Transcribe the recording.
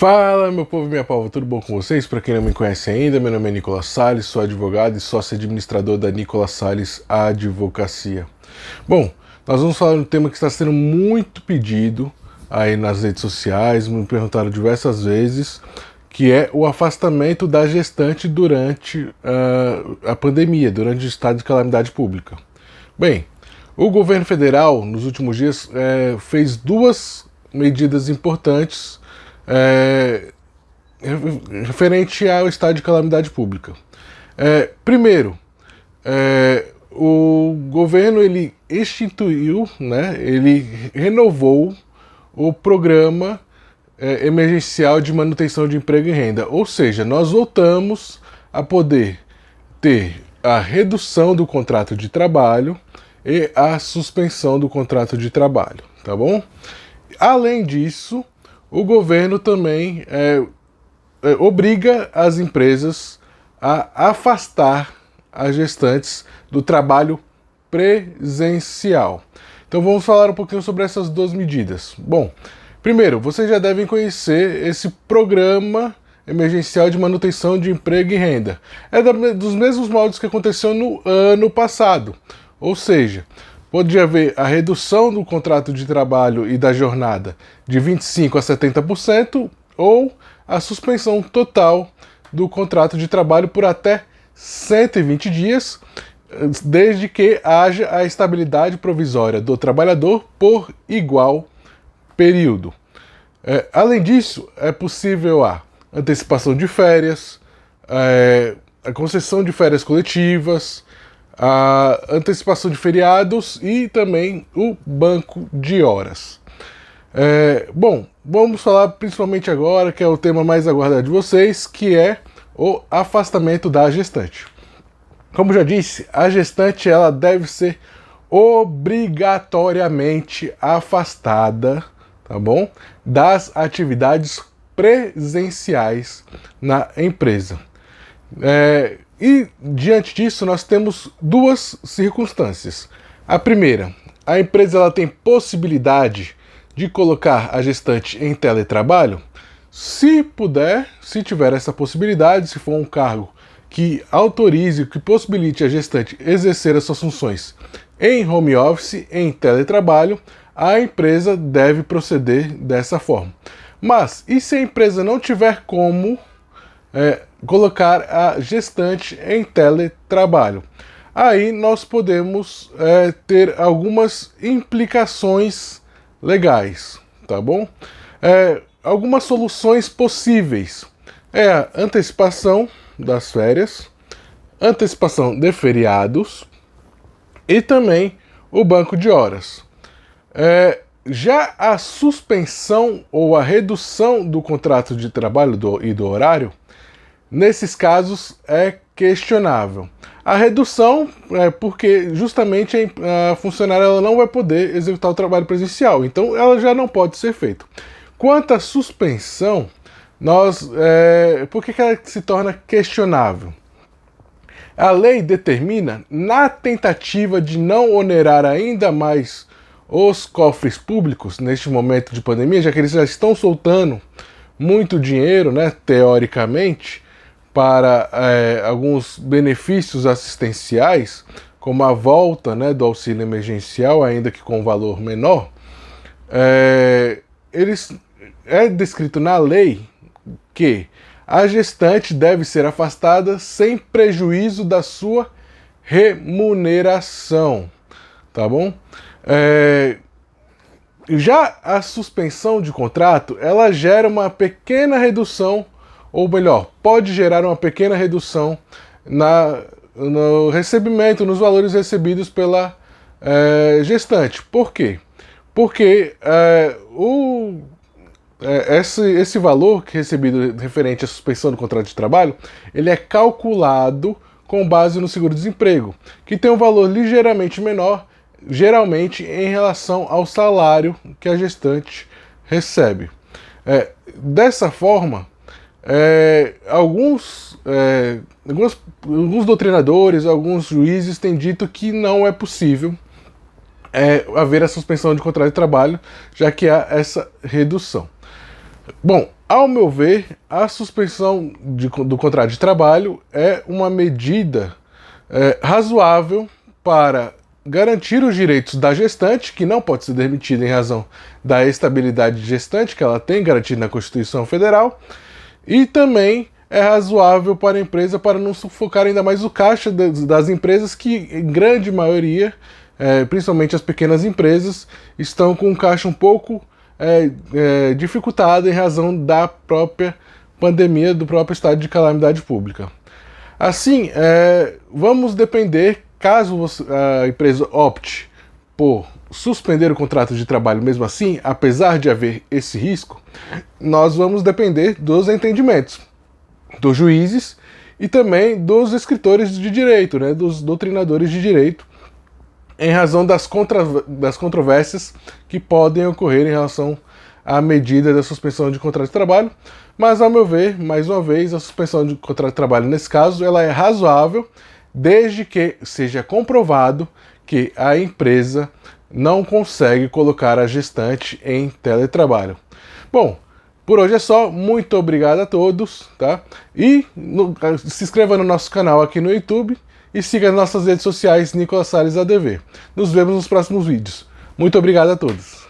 Fala, meu povo e minha pova, tudo bom com vocês? Para quem não me conhece ainda, meu nome é Nicolas Salles, sou advogado e sócio administrador da Nicolas Salles Advocacia. Bom, nós vamos falar de um tema que está sendo muito pedido aí nas redes sociais, me perguntaram diversas vezes, que é o afastamento da gestante durante a pandemia, durante o estado de calamidade pública. Bem, o governo federal, nos últimos dias, fez duas medidas importantes referente ao estado de calamidade pública. Primeiro, o governo ele instituiu, ele renovou o programa emergencial de manutenção de emprego e renda, ou seja, nós voltamos a poder ter a redução do contrato de trabalho e a suspensão do contrato de trabalho, tá bom? Além disso, o governo também obriga as empresas a afastar as gestantes do trabalho presencial. Então vamos falar um pouquinho sobre essas duas medidas. Bom, primeiro, vocês já devem conhecer esse programa emergencial de manutenção de emprego e renda. É dos mesmos moldes que aconteceu no ano passado, ou seja, pode haver a redução do contrato de trabalho e da jornada de 25% a 70% ou a suspensão total do contrato de trabalho por até 120 dias, desde que haja a estabilidade provisória do trabalhador por igual período. Além disso, é possível a antecipação de férias, a concessão de férias coletivas, a antecipação de feriados e também o banco de horas. Bom, vamos falar principalmente agora, que é o tema mais aguardado de vocês, que é o afastamento da gestante. Como já disse, a gestante ela deve ser obrigatoriamente afastada, tá bom? Das atividades presenciais na empresa. E diante disso nós temos duas circunstâncias. A primeira, a empresa ela tem possibilidade de colocar a gestante em teletrabalho? Se puder, se tiver essa possibilidade, se for um cargo que autorize, que possibilite a gestante exercer as suas funções em home office, em teletrabalho, a empresa deve proceder dessa forma. Mas, e se a empresa não tiver como colocar a gestante em teletrabalho? Aí nós podemos ter algumas implicações legais, tá bom? Algumas soluções possíveis é a antecipação das férias, antecipação de feriados e também o banco de horas. Já a suspensão ou a redução do contrato de trabalho e do horário, nesses casos é questionável. A redução é porque justamente a funcionária ela não vai poder executar o trabalho presencial, então ela já não pode ser feita. Quanto à suspensão, por que ela se torna questionável? A lei determina, na tentativa de não onerar ainda mais os cofres públicos neste momento de pandemia, já que eles já estão soltando muito dinheiro, teoricamente, para alguns benefícios assistenciais, como a volta do auxílio emergencial, ainda que com valor menor, é descrito na lei que a gestante deve ser afastada sem prejuízo da sua remuneração, tá bom? Já a suspensão de contrato, ela gera uma pequena redução, ou melhor, pode gerar uma pequena redução no recebimento, nos valores recebidos pela gestante. Por quê? Porque esse valor que é recebido referente à suspensão do contrato de trabalho, ele é calculado com base no seguro-desemprego, que tem um valor ligeiramente menor, geralmente em relação ao salário que a gestante recebe. Dessa forma, alguns doutrinadores, alguns juízes têm dito que não é possível haver a suspensão de contrato de trabalho, já que há essa redução. Bom, ao meu ver, a suspensão do contrato de trabalho é uma medida razoável para garantir os direitos da gestante, que não pode ser demitida em razão da estabilidade de gestante que ela tem garantida na Constituição Federal, e também é razoável para a empresa para não sufocar ainda mais o caixa das empresas que, em grande maioria, principalmente as pequenas empresas, estão com um caixa um pouco dificultado em razão da própria pandemia, do próprio estado de calamidade pública. Assim, vamos depender, caso a empresa opte por suspender o contrato de trabalho mesmo assim, apesar de haver esse risco, nós vamos depender dos entendimentos dos juízes e também dos escritores de direito, né, dos doutrinadores de direito, em razão das controvérsias que podem ocorrer em relação à medida da suspensão de contrato de trabalho. Mas, ao meu ver, mais uma vez, a suspensão de contrato de trabalho, nesse caso, ela é razoável, desde que seja comprovado que a empresa não consegue colocar a gestante em teletrabalho. Bom, por hoje é só, muito obrigado a todos, tá? E se inscreva no nosso canal aqui no YouTube e siga as nossas redes sociais Nicolas Salles ADV. Nos vemos nos próximos vídeos. Muito obrigado a todos.